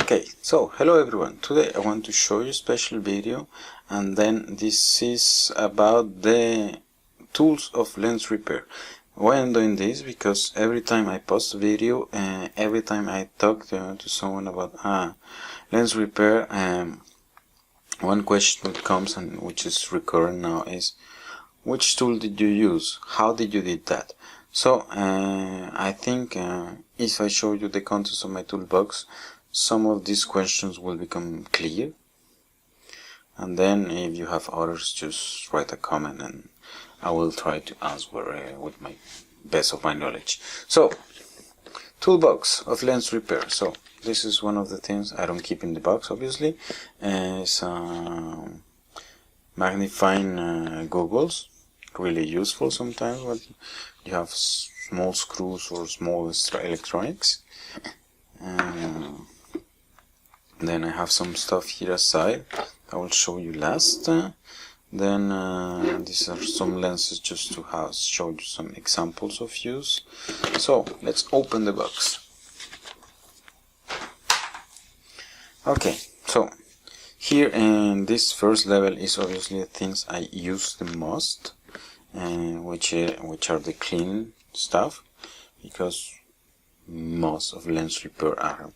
Okay, so hello everyone. Today I want to show you a special video, and then this is about the tools of lens repair. Why I'm doing this? Because every time I post a video, every time I talk to someone about lens repair, one question that comes, and which is recurrent now, is which tool did you use? How did you did that? So I think if I show you the contents of my toolbox, some of these questions will become clear, and then if you have others, just write a comment and I will try to answer with my best of my knowledge. So, toolbox of lens repair. So this is one of the things I don't keep in the box, obviously. It's magnifying goggles, really useful sometimes when you have small screws or small electronics. Then I have some stuff here aside I will show you last. Then these are some lenses just to show you some examples of use. So let's open the box. Okay, so here in this first level is obviously the things I use the most, which are the clean stuff, because most of lens repair are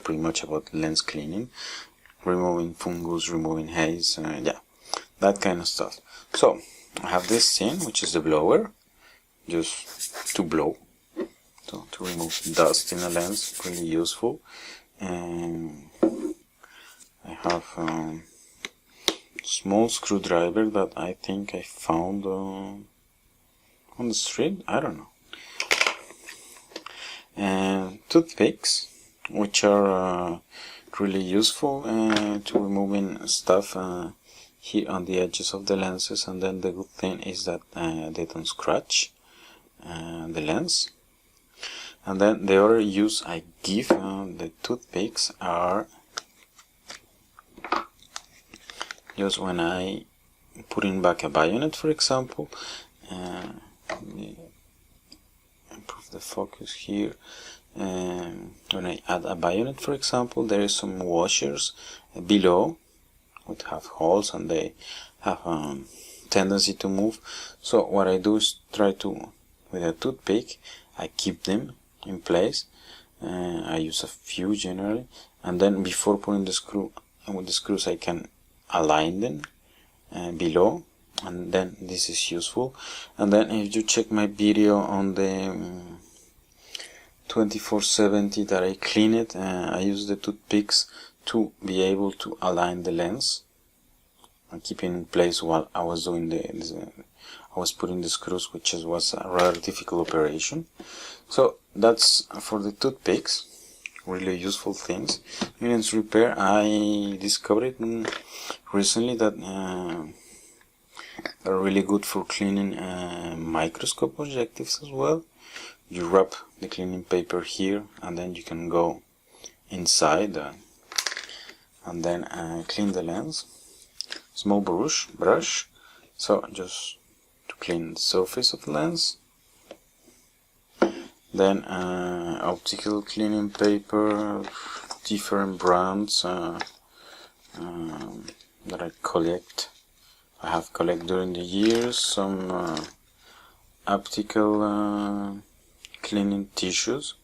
pretty much about lens cleaning, removing fungus, removing haze, yeah, that kind of stuff. So I have this thing, which is the blower, just to blow, so to remove dust in a lens, really useful. And I have a small screwdriver that I think I found on the street, I don't know. And toothpicks, which are really useful to removing stuff here on the edges of the lenses, and then the good thing is that they don't scratch the lens. And then the other use I give the toothpicks are just when I put in back a bayonet, for example. Let me improve the focus here. When I add a bayonet, for example, there is some washers below which have holes, and they have a tendency to move. So what I do is try to, with a toothpick, I keep them in place. I use a few generally, and then before putting the screw, with the screws I can align them below, and then this is useful. And then if you check my video on the 2470 that I clean it, I use the toothpicks to be able to align the lens and keep it in place while I was doing I was putting the screws, which was a rather difficult operation. So that's for the toothpicks, really useful things. In lens repair, I discovered recently that they're really good for cleaning microscope objectives as well. You wrap the cleaning paper here, and then you can go inside and then clean the lens. Small brush, so just to clean the surface of the lens. Then optical cleaning paper, different brands that I collect. I have collected during the years some optical cleaning tissues.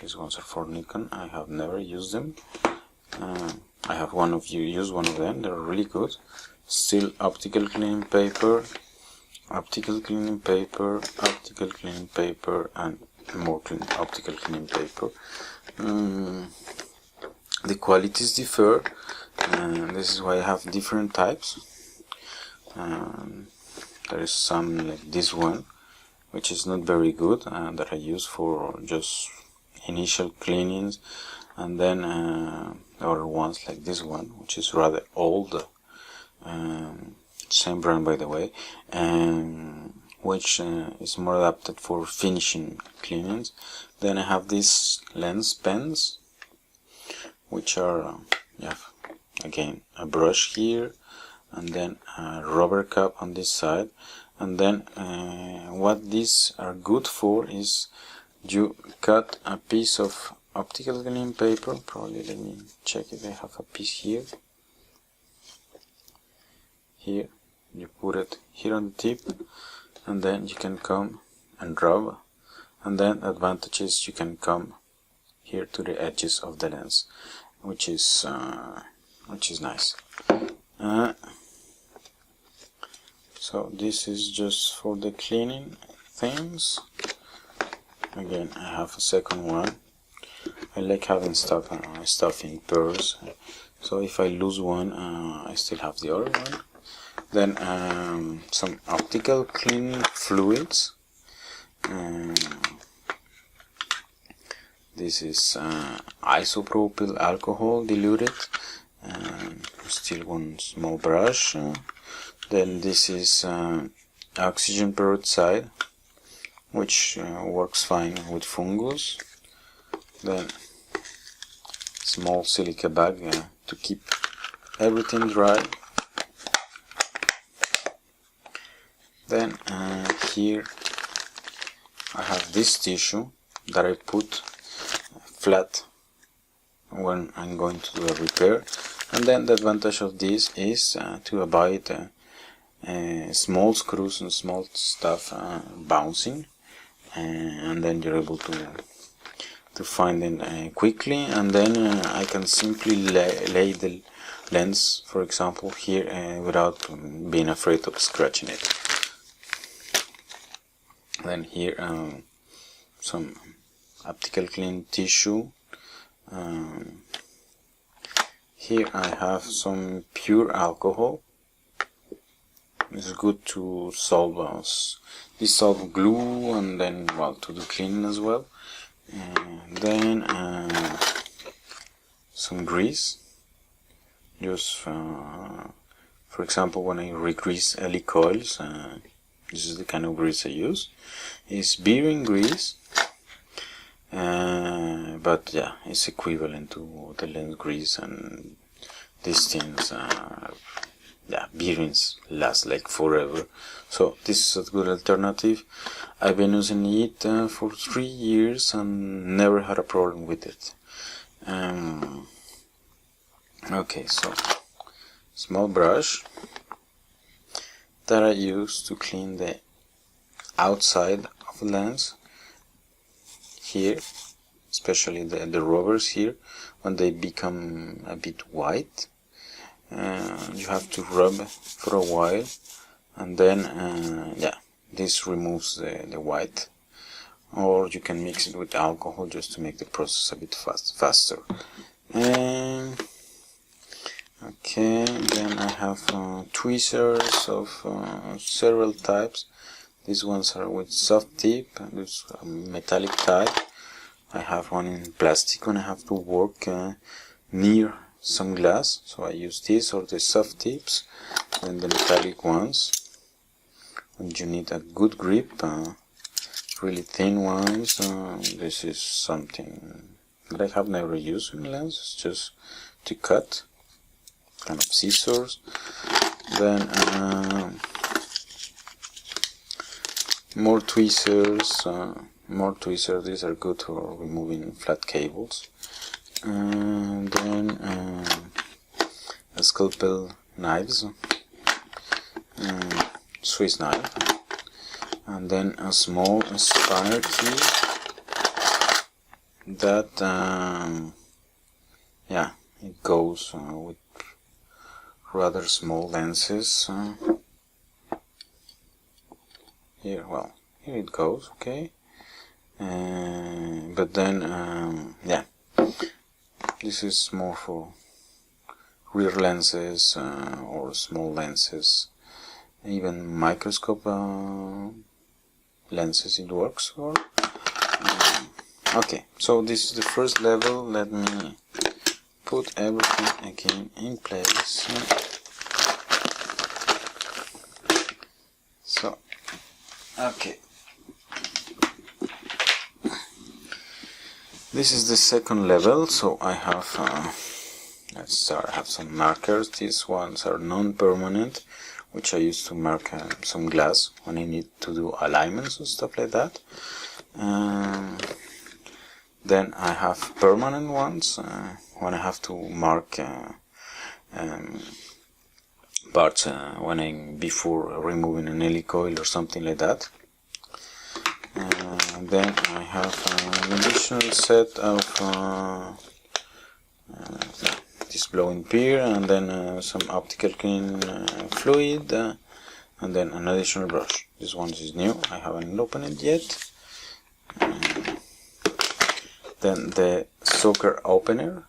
These ones are for Nikon. I have never used them. I have used one of them. They're really good. Still optical cleaning paper, optical cleaning paper, optical cleaning paper, and more optical cleaning paper. The qualities differ, and this is why I have different types. There is some like this one, which is not very good, that I use for just initial cleanings, and then there are ones like this one, which is rather old, same brand by the way, which is more adapted for finishing cleanings. Then I have these lens pens, which are again a brush here, and then a rubber cap on this side. And then what these are good for is you cut a piece of optical cleaning paper. Probably, let me check if I have a piece here. Here, you put it here on the tip, and then you can come and rub, and then advantage is you can come here to the edges of the lens, which is nice. So this is just for the cleaning things. Again, I have a second one. I like having stuff in pairs, so if I lose one, I still have the other one. Then some optical cleaning fluids. This is isopropyl alcohol diluted. Still one small brush. Then this is oxygen peroxide, which works fine with fungus. Then small silica bag to keep everything dry. Then here I have this tissue that I put flat when I'm going to do a repair, and then the advantage of this is to avoid small screws and small stuff bouncing, and then you're able to find it quickly, and then I can simply lay the lens, for example, here without being afraid of scratching it. Then here some optical clean tissue. Here I have some pure alcohol. It's good to dissolve glue, and then, well, to do cleaning as well. And then some grease. Just for example, when I re-grease LE coils, this is the kind of grease I use. It's bearing grease, but yeah, it's equivalent to the lens grease, and these things, yeah, bearings last like forever. So this is a good alternative. I've been using it for 3 years and never had a problem with it. Okay, so small brush that I use to clean the outside of the lens here, especially the rubbers here, when they become a bit white. You have to rub for a while, and then yeah, this removes the white, or you can mix it with alcohol just to make the process a bit faster. Okay, then I have tweezers of several types. These ones are with soft tip, and this metallic type. I have one in plastic when I have to work near some glass, so I use this or the soft tips, and the metallic ones. And you need a good grip, really thin ones. This is something that I have never used in lens. It's just to cut, kind of scissors. Then more tweezers. These are good for removing flat cables. And then a scalpel knives, Swiss knife, and then a small spinner key that yeah, it goes with rather small lenses. Here, well, here it goes, okay. But then yeah, this is more for rear lenses or small lenses, even microscope lenses it works for. Okay, so this is the first level. Let me put everything again in place. So, okay. This is the second level, so I have let's start. I have some markers. These ones are non-permanent, which I use to mark some glass when I need to do alignments and stuff like that. Then I have permanent ones when I have to mark parts before removing an helicoil or something like that. Then I have an additional set of this blowing pier, and then some optical clean fluid, and then an additional brush. This one is new, I haven't opened it yet. Then the socket opener.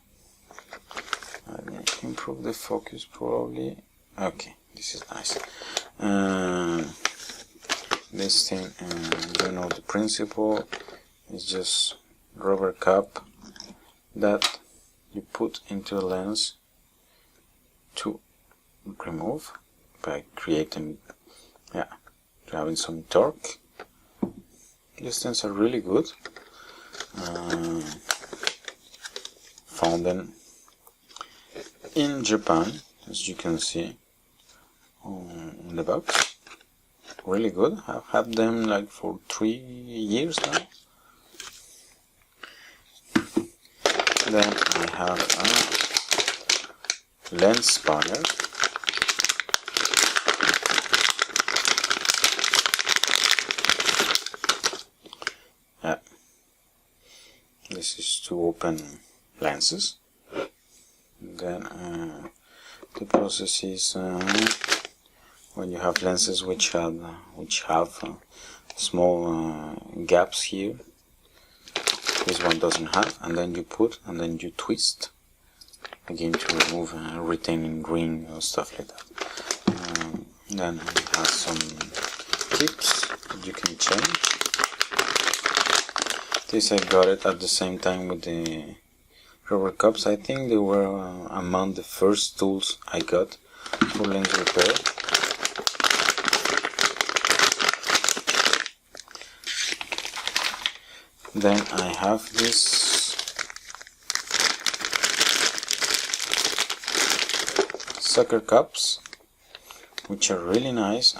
Let me improve the focus probably. Okay, this is nice. This thing, you know the principle, is just rubber cap that you put into a lens to remove by creating, having some torque. These things are really good. Found them in Japan, as you can see on the box. Really good. I've had them like for 3 years now. Then I have a lens spanner. This is to open lenses. Then the process is when you have lenses which have small gaps here. This one doesn't have, and then you put and then you twist again to remove retaining ring or stuff like that. Then it has some tips that you can change. This I got it at the same time with the rubber cups. I think they were among the first tools I got for lens repair. Then I have this sucker cups, which are really nice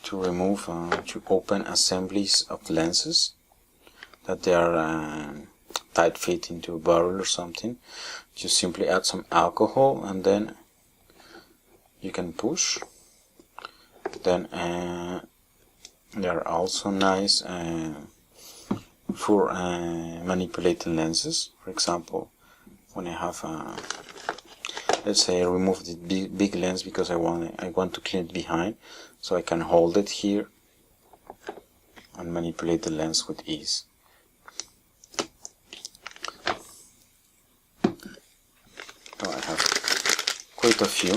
to remove, to open assemblies of lenses that they are tight fit into a barrel or something. Just simply add some alcohol and then you can push. Then they are also nice for manipulating lenses. For example, when I have let's say I remove the big lens because I want to clean it behind, so I can hold it here and manipulate the lens with ease. So I have quite a few,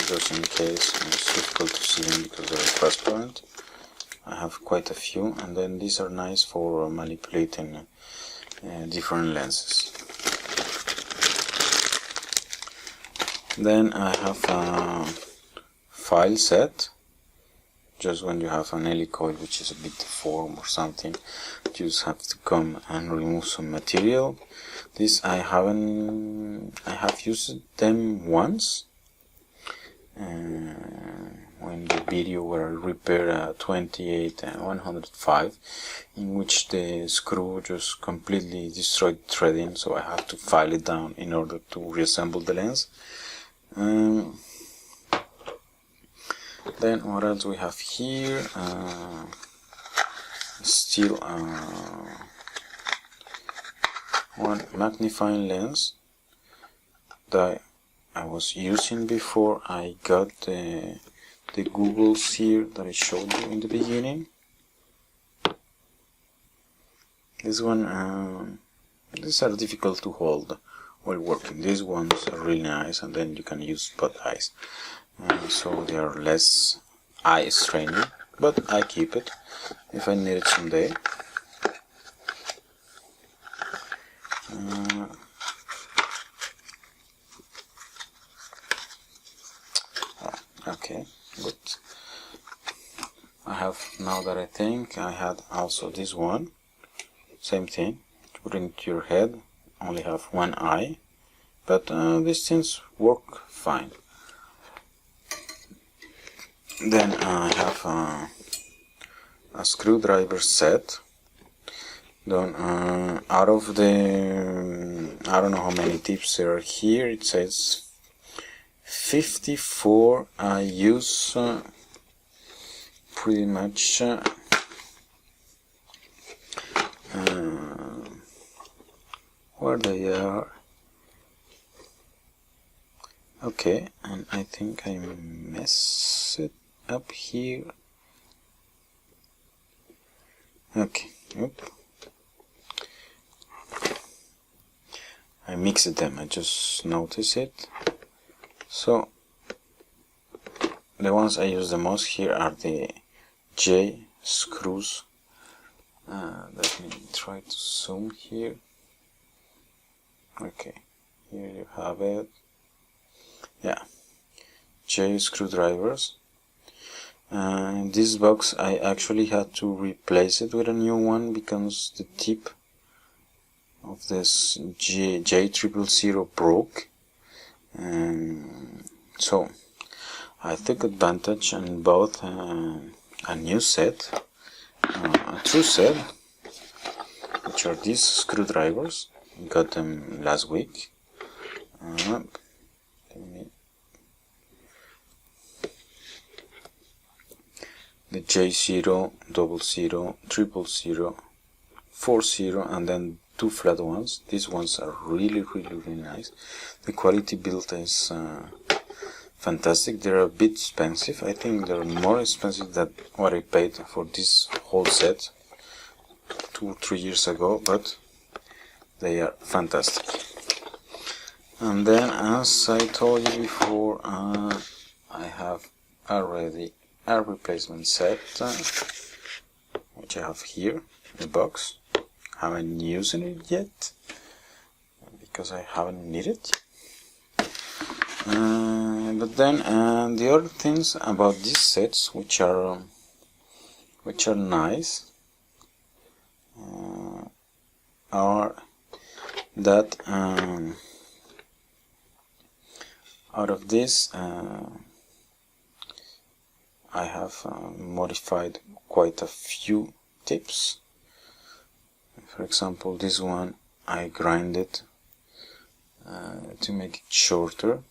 just in case it's difficult to see them because they're transparent. I have quite a few, and then these are nice for manipulating different lenses. Then I have a file set. Just when you have an helicoil which is a bit deformed or something, you just have to come and remove some material. This I have used them once. When the video where I repaired a 28-105, in which the screw just completely destroyed threading, so I have to file it down in order to reassemble the lens. Then what else we have here? Still one magnifying lens that I was using before I got the googles here that I showed you in the beginning. This one, these are difficult to hold while working. These ones are really nice, and then you can use both eyes, so they are less eye straining, but I keep it if I need it someday. Okay, good. I have, now that I think, I had also this one, same thing, put it into your head, only have one eye, but these things work fine. Then I have a screwdriver set. Then out of the I don't know how many tips there are here. It says 54. I use pretty much where they are. Okay, and I think I mess it up here. Okay, yep. I mixed them, I just noticed it. So the ones I use the most here are the J screws. Let me try to zoom here. Okay, here you have it. Yeah, J screwdrivers. In this box I actually had to replace it with a new one because the tip of this J000 broke. So I took advantage and bought a new set, a thru set, which are these screwdrivers. Got them last week. The J0, 00, 000, 40, and then two flat ones. These ones are really nice. The quality built is fantastic. They're a bit expensive. I think they're more expensive than what I paid for this whole set 2 or 3 years ago, but they are fantastic. And then, as I told you before, I have already a replacement set, which I have here in the box. Haven't used it yet because I haven't needed it. But then the other things about these sets, which are nice, are that out of this I have modified quite a few tips. For example, this one I grinded to make it shorter,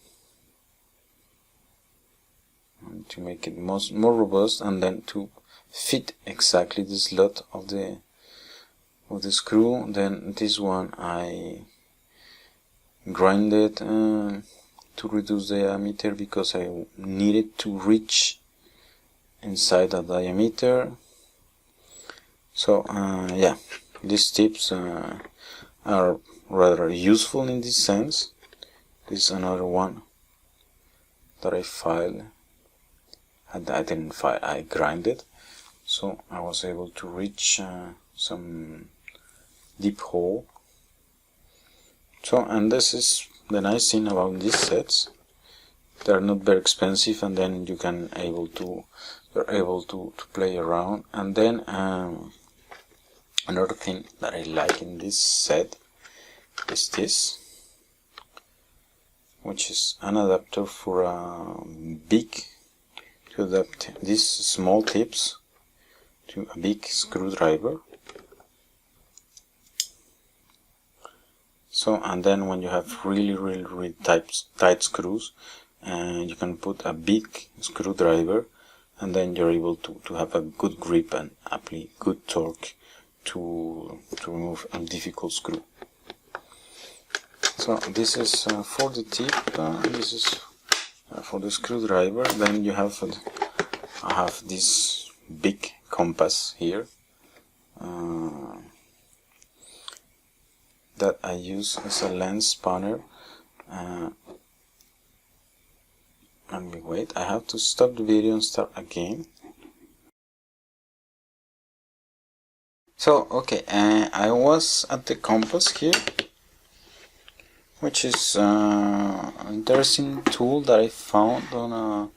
and to make it more robust, and then to fit exactly the slot of the screw. Then this one I grinded to reduce the diameter because I needed to reach inside the diameter. So yeah, these tips are rather useful in this sense. This is another one that I filed. I didn't file, I grinded, so I was able to reach some deep hole. So, and this is the nice thing about these sets. They are not very expensive, and then you can you're able to play around. And then another thing that I like in this set is this, which is an adapter for to adapt these small tips to a big screwdriver. So, and then when you have really tight screws, you can put a big screwdriver, and then you're able to have a good grip and apply good torque to remove a difficult screw. So this is for the tip, this is for the screwdriver. Then you have I have this big compass here that I use as a lens spanner. Let me wait, I have to stop the video and start again. So okay, I was at the compass here, which is an interesting tool that I found on a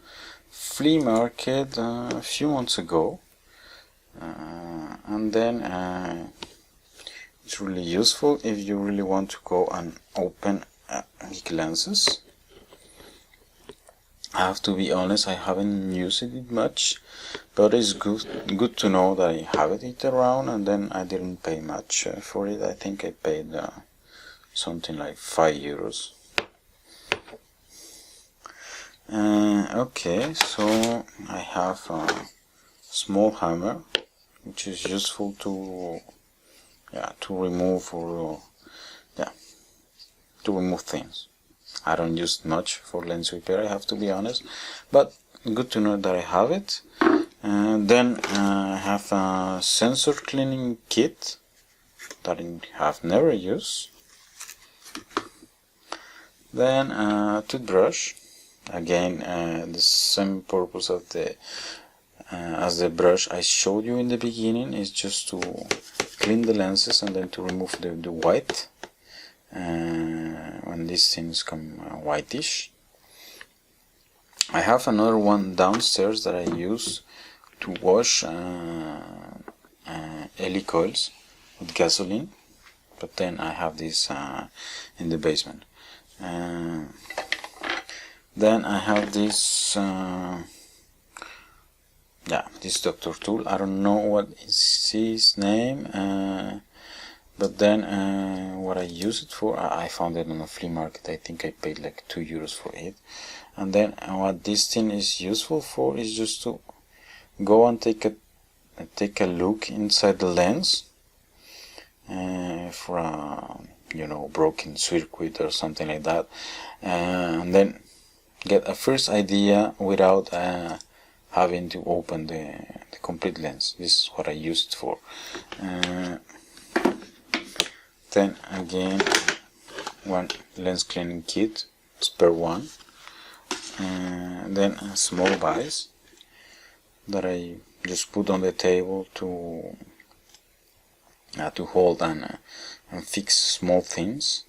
flea market a few months ago, and then it's really useful if you really want to go and open big lenses. I have to be honest, I haven't used it much, but it's good to know that I have it around, and then I didn't pay much for it. I think I paid something like €5. Okay, so I have a small hammer, which is useful to remove to remove things. I don't use much for lens repair, I have to be honest, but good to know that I have it. And then I have a sensor cleaning kit that I have never used. Then a toothbrush, again the same purpose of the as the brush I showed you in the beginning, is just to clean the lenses and then to remove the white when these things come whitish. I have another one downstairs that I use to wash helicoils with gasoline, but then I have this in the basement. Then I have this this doctor tool. I don't know what is his name, but then what I use it for, I found it on a flea market. I think I paid like €2 for it. And then what this thing is useful for is just to go and take a look inside the lens for a broken circuit or something like that, and then get a first idea without having to open the complete lens. This is what I used it for. Then again, one lens cleaning kit, spare one, then a small vise that I just put on the table to hold and fix small things.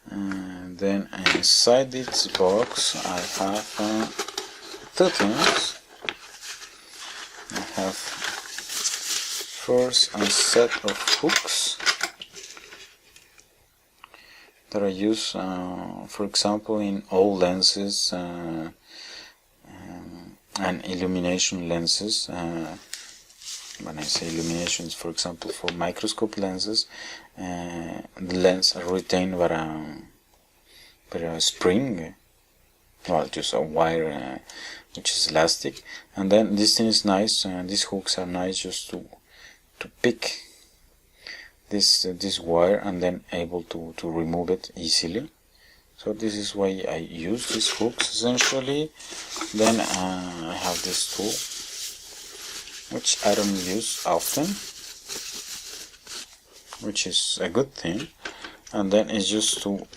Then inside this box I have two things. I have first a set of hooks that I use for example in all lenses and illumination lenses. When I say illuminations, for example for microscope lenses, the lens are retained by a spring, well, just a wire which is elastic, and then this thing is nice, these hooks are nice just to pick this wire and then able to remove it easily. So this is why I use these hooks essentially. Then I have this tool, which I don't use often, which is a good thing, and then it's just to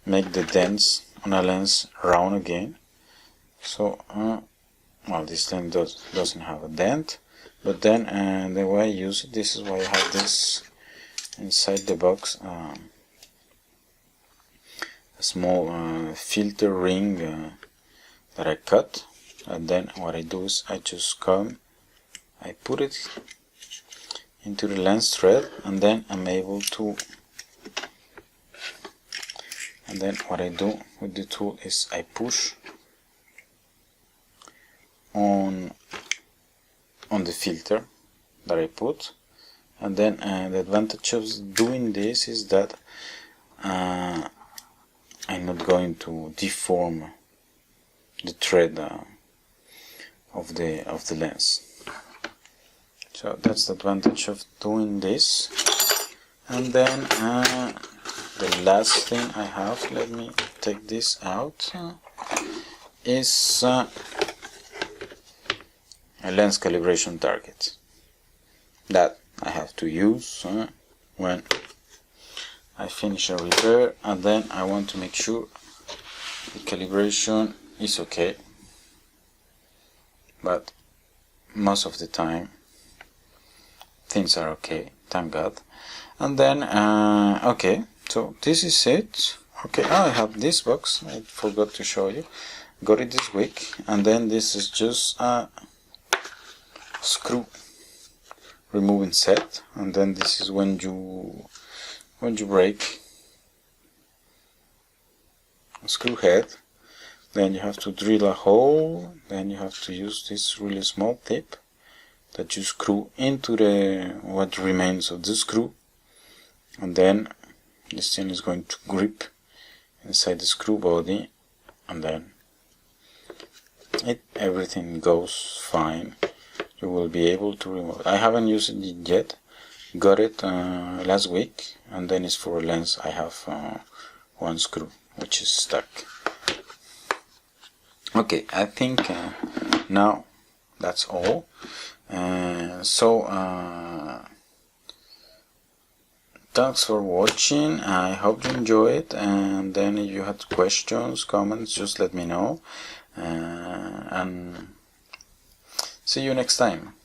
make the dents on a lens round again. So well, this lens doesn't have a dent, but then the way I use it, this is why I have this inside the box, a small filter ring that I cut. And then what I do is I just come, I put it into the lens thread, and then I'm able to, and then what I do with the tool is I push on the filter that I put, and then the advantage of doing this is that I'm not going to deform the thread of the lens. So that's the advantage of doing this. And then the last thing I have, let me take this out, is a lens calibration target that I have to use when I finish a repair, and then I want to make sure the calibration is okay. But most of the time things are okay, thank God. And then okay, so this is it. Okay, I have this box, I forgot to show you, got it this week. And then this is just a screw removing set, and then this is when you break screw head. Then you have to drill a hole. Then you have to use this really small tip that you screw into the what remains of the screw, and then this thing is going to grip inside the screw body, and then everything goes fine. You will be able to remove it. I haven't used it yet. Got it last week, and then it's for a lens. I have one screw which is stuck. Okay, I think now that's all. Thanks for watching. I hope you enjoy it, and then if you had questions, comments, just let me know, and see you next time.